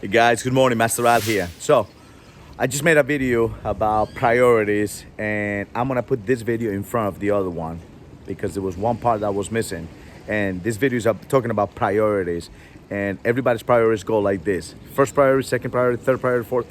Hey guys, good morning, Master Al here. So, I just made a video about priorities and I'm gonna put this video in front of the other one because there was one part that was missing. And this video is talking about priorities and everybody's priorities go like this. First priority, second priority, third priority, fourth,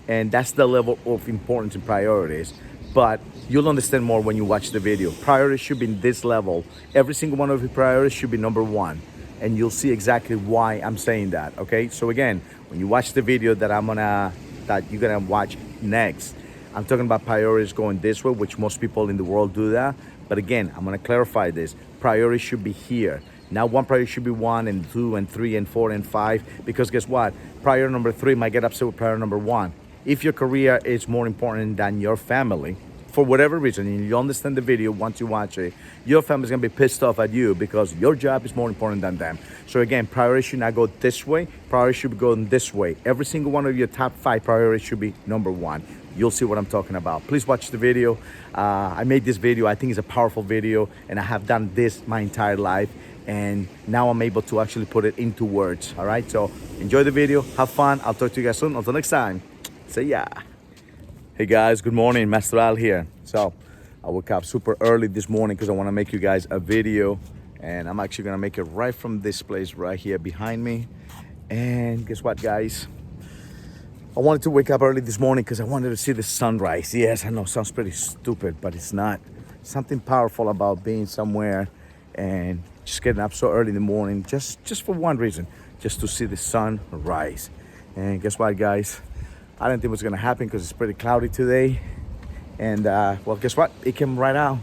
and that's the level of importance in priorities. But you'll understand more when you watch the video. Priorities should be in this level. Every single one of your priorities should be number one. And you'll see exactly why I'm saying that, okay? So again, when you watch the video that you're gonna watch next, I'm talking about priorities going this way, which most people in the world do that. But again, I'm gonna clarify this. Priorities should be here. Now one priority should be 1 and 2 and 3 and 4 and 5, because guess what? Priority number 3 might get upset with priority number 1. If your career is more important than your family, for whatever reason, and you understand the video once you watch it, your family's gonna be pissed off at you because your job is more important than them. So again, priorities should not go this way, priorities should be going this way. Every single one of your top 5 priorities should be number 1. You'll see what I'm talking about. Please watch the video. I made this video, I think it's a powerful video, and I have done this my entire life, and now I'm able to actually put it into words, all right? So enjoy the video, have fun. I'll talk to you guys soon. Until next time, see ya. Hey guys, good morning, Master Al here. So I woke up super early this morning because I want to make you guys a video, and I'm actually gonna make it right from this place right here behind me. And guess what, guys? I wanted to wake up early this morning because I wanted to see the sunrise. Yes, I know, sounds pretty stupid, but it's not. Something powerful about being somewhere and just getting up so early in the morning, just for one reason, just to see the sun rise. And guess what, guys? I didn't think it was gonna happen because it's pretty cloudy today. And well, guess what? It came right out,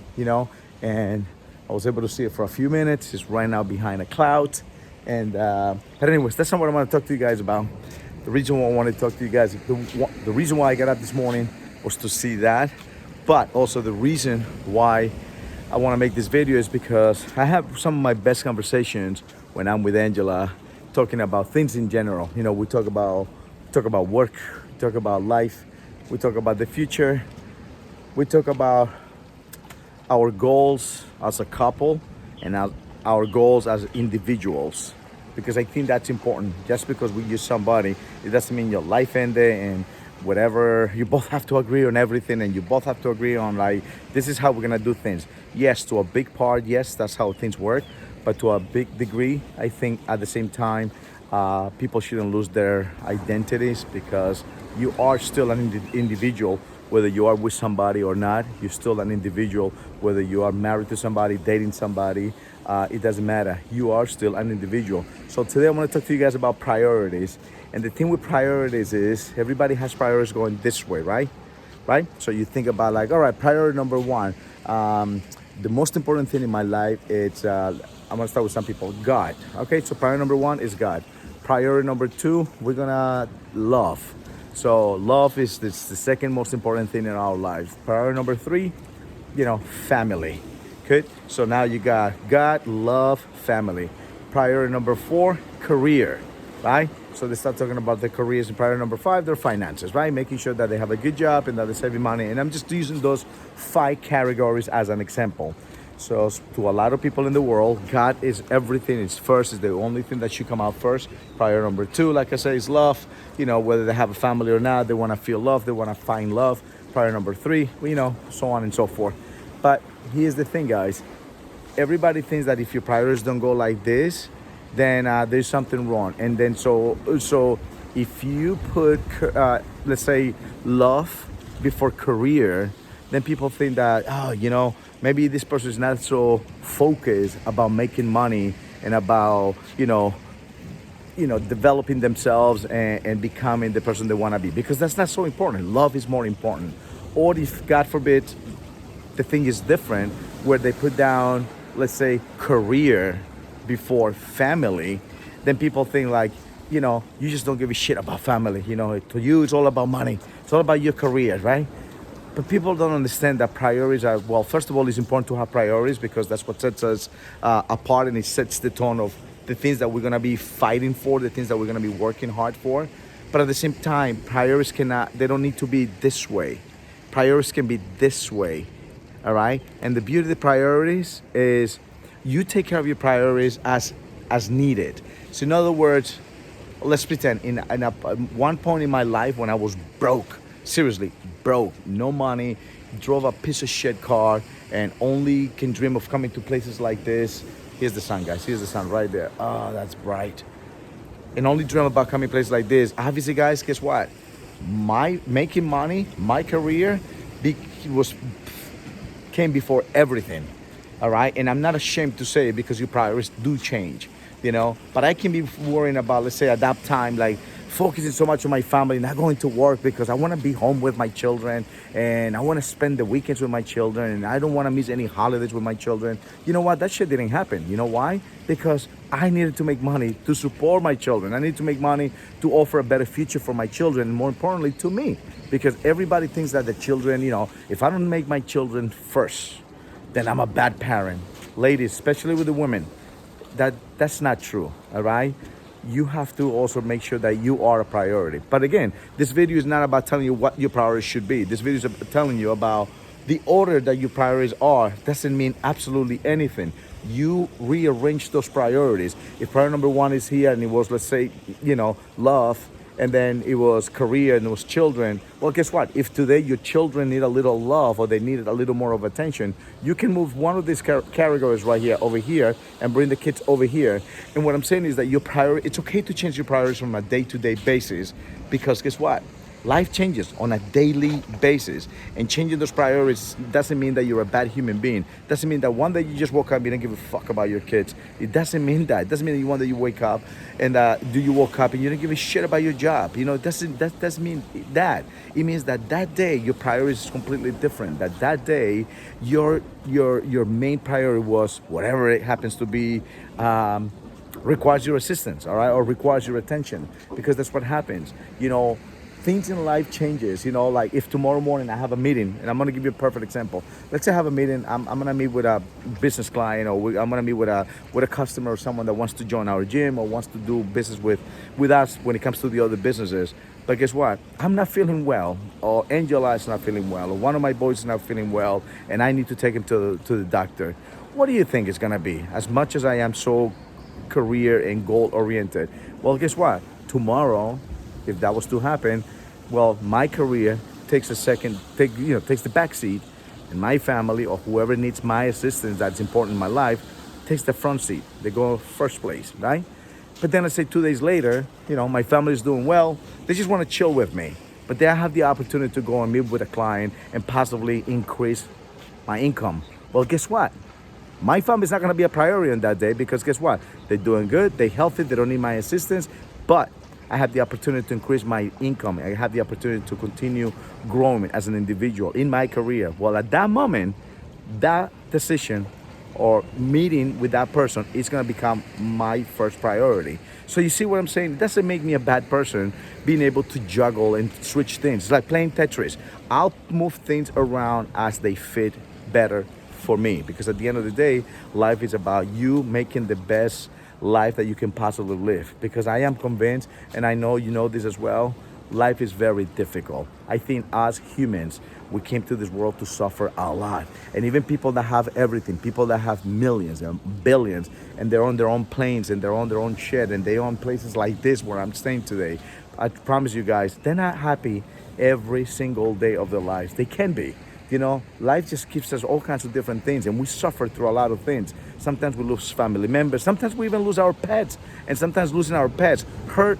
and I was able to see it for a few minutes. It's right now behind a cloud. And but anyways, that's not what I want to talk to you guys about. The reason why I want to talk to you guys, the reason why I got up this morning was to see that. But also the reason why I want to make this video is because I have some of my best conversations when I'm with Angela, talking about things in general. We talk about work, we talk about life, we talk about the future, we talk about our goals as a couple and our goals as individuals, because I think that's important. Just because we use somebody, it doesn't mean your life ended and whatever. You both have to agree on everything, and you both have to agree on, like, this is how we're gonna do things. Yes, to a big part, yes, that's how things work. But to a big degree, I think at the same time, people shouldn't lose their identities, because you are still an individual, whether you are with somebody or not. You're still an individual, whether you are married to somebody, dating somebody. It doesn't matter. You are still an individual. So today I'm going to talk to you guys about priorities. And the thing with priorities is everybody has priorities going this way, right? So you think about, like, all right, priority number 1. The most important thing in my life is, I'm going to start with some people, God. Okay, so priority number 1 is God. Priority number 2, we're going to love. So love is the second most important thing in our lives. Priority number 3, family. Good. So now you got God, love, family. Priority number 4, career, right? So they start talking about their careers. And priority number 5, their finances, right? Making sure that they have a good job and that they're saving money. And I'm just using those 5 categories as an example. So to a lot of people in the world, God is everything. It's first, is the only thing that should come out first. Priority number 2, like I say, is love. Whether they have a family or not, they want to feel love, they want to find love. Priority number 3, so on and so forth. But here's the thing, guys. Everybody thinks that if your priorities don't go like this, then there's something wrong. And then so if you put, let's say, love before career, then people think that, maybe this person is not so focused about making money and about, developing themselves and becoming the person they want to be, because that's not so important. Love is more important. Or if, God forbid, the thing is different, where they put down, let's say, career before family, then people think like, you just don't give a shit about family. To you, it's all about money. It's all about your career, right? But people don't understand that priorities are, well, first of all, it's important to have priorities because that's what sets us apart, and it sets the tone of the things that we're going to be fighting for, the things that we're going to be working hard for. But at the same time, priorities they don't need to be this way. Priorities can be this way, all right? And the beauty of the priorities is you take care of your priorities as needed. So in other words, let's pretend in one point in my life when I was broke, seriously broke, no money, drove a piece of shit car, and only can dream of coming to places like this. Here's the sun, guys. Here's the sun right there. Oh, that's bright. And only dream about coming places like this. Obviously, guys, guess what? My making money, my career, was came before everything. All right, and I'm not ashamed to say it because your priorities do change, But I can be worrying about, let's say, at that time, like focusing so much on my family, not going to work because I want to be home with my children and I want to spend the weekends with my children and I don't want to miss any holidays with my children. You know what? That shit didn't happen. You know why? Because I needed to make money to support my children. I need to make money to offer a better future for my children, and more importantly, to me. Because everybody thinks that the children, if I don't make my children first, then I'm a bad parent. Ladies, especially with the women, that's not true, all right? You have to also make sure that you are a priority. But again, this video is not about telling you what your priorities should be. This video is about telling you about the order that your priorities are. Doesn't mean absolutely anything. You rearrange those priorities. If priority number one is here and it was, let's say, love, and then it was career and it was children, well, guess what? If today your children need a little love or they needed a little more of attention, you can move one of these categories right here over here and bring the kids over here. And what I'm saying is that it's okay to change your priorities from a day-to-day basis, because guess what? Life changes on a daily basis, and changing those priorities doesn't mean that you're a bad human being. Doesn't mean that one day you just woke up, you don't give a fuck about your kids. It doesn't mean that. It doesn't mean that one day you wake up and you woke up and you don't give a shit about your job. That doesn't mean that. It means that day your priority is completely different. That day your main priority was whatever it happens to be. Requires your assistance, all right, or requires your attention, because that's what happens. Things in life changes, like if tomorrow morning I have a meeting, and I'm going to give you a perfect example. Let's say I have a meeting, I'm going to meet with a business client, or I'm going to meet with a customer or someone that wants to join our gym or wants to do business with us when it comes to the other businesses. But guess what? I'm not feeling well, or Angela is not feeling well, or one of my boys is not feeling well, and I need to take him to the doctor. What do you think it's going to be? As much as I am so career and goal oriented, well, guess what? Tomorrow, if that was to happen, well, my career takes the back seat, and my family or whoever needs my assistance that's important in my life takes the front seat. They go first place, right? But then let's say 2 days later, my family is doing well. They just want to chill with me, but they have the opportunity to go and meet with a client and possibly increase my income. Well, guess what? My family's not going to be a priority on that day, because guess what? They're doing good, they're healthy, they don't need my assistance, but I have the opportunity to increase my income. I have the opportunity to continue growing as an individual in my career. Well, at that moment, that decision or meeting with that person is going to become my first priority. So you see what I'm saying? It doesn't make me a bad person being able to juggle and switch things. It's like playing Tetris. I'll move things around as they fit better for me, because at the end of the day, life is about you making the best life that you can possibly live. Because I am convinced, and I know you know this as well, life is very difficult. I think us humans, we came to this world to suffer a lot. And even people that have everything, people that have millions and billions, and they're on their own planes and they're on their own shit, and they're on places like this where I'm staying today, I promise you guys, they're not happy every single day of their lives. They can be. Life just gives us all kinds of different things, and we suffer through a lot of things. Sometimes we lose family members. Sometimes we even lose our pets. And sometimes losing our pets hurt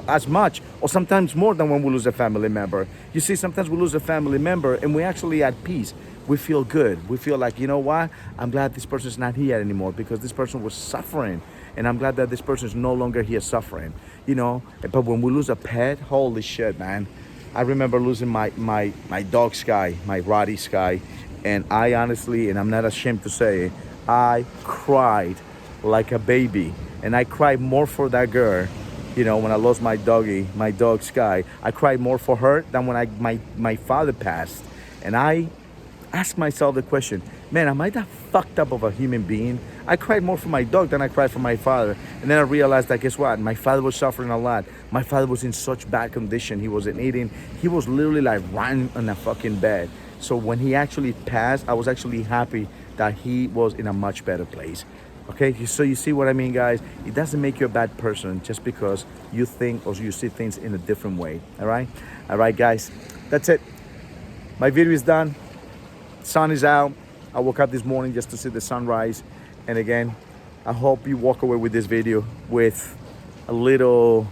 as much or sometimes more than when we lose a family member. You see, sometimes we lose a family member and we're actually at peace. We feel good. We feel like, you know what? I'm glad this person's not here anymore, because this person was suffering. And I'm glad that this person is no longer here suffering. But when we lose a pet, holy shit, man. I remember losing my dog Sky, my Roddy Sky, and I honestly, and I'm not ashamed to say it, I cried like a baby, and I cried more for that girl. When I lost my dog Sky, I cried more for her than when my father passed. And I asked myself the question, man, am I that fucked up of a human being? I cried more for my dog than I cried for my father. And then I realized that, guess what? My father was suffering a lot. My father was in such bad condition. He wasn't eating. He was literally like lying on a fucking bed. So when he actually passed, I was actually happy that he was in a much better place. Okay, so you see what I mean, guys? It doesn't make you a bad person just because you think or you see things in a different way. All right, guys. That's it. My video is done. Sun is out. I woke up this morning just to see the sunrise. And again, I hope you walk away with this video with a little,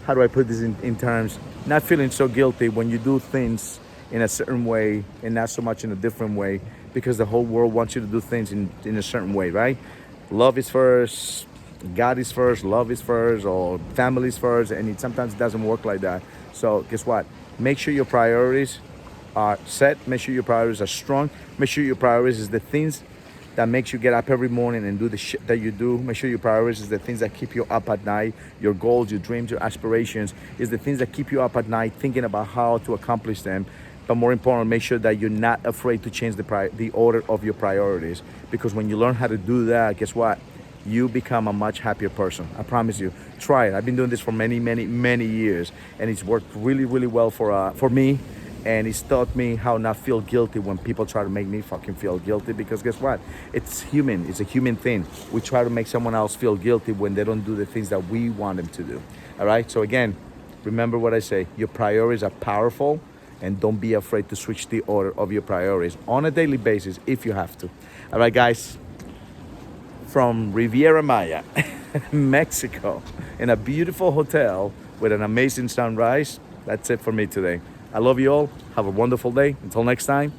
how do I put this in terms? Not feeling so guilty when you do things in a certain way and not so much in a different way, because the whole world wants you to do things in a certain way, right? Love is first, God is first, love is first, or family is first, and sometimes it doesn't work like that. So guess what? Make sure your priorities are set. Make sure your priorities are strong. Make sure your priorities is the things that makes you get up every morning and do the shit that you do. Make sure your priorities is the things that keep you up at night. Your goals, your dreams, your aspirations is the things that keep you up at night thinking about how to accomplish them. But more important, make sure that you're not afraid to change the order of your priorities. Because when you learn how to do that, guess what? You become a much happier person. I promise you. Try it. I've been doing this for many, many, many years, and it's worked really, really well for me. And it's taught me how not feel guilty when people try to make me fucking feel guilty. Because guess what? It's human. It's a human thing. We try to make someone else feel guilty when they don't do the things that we want them to do. All right? So again, remember what I say. Your priorities are powerful, and don't be afraid to switch the order of your priorities on a daily basis if you have to. All right, guys. From Riviera Maya, Mexico, in a beautiful hotel with an amazing sunrise. That's it for me today. I love you all. Have a wonderful day. Until next time,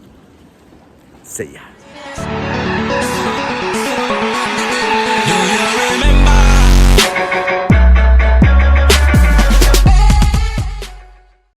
see ya.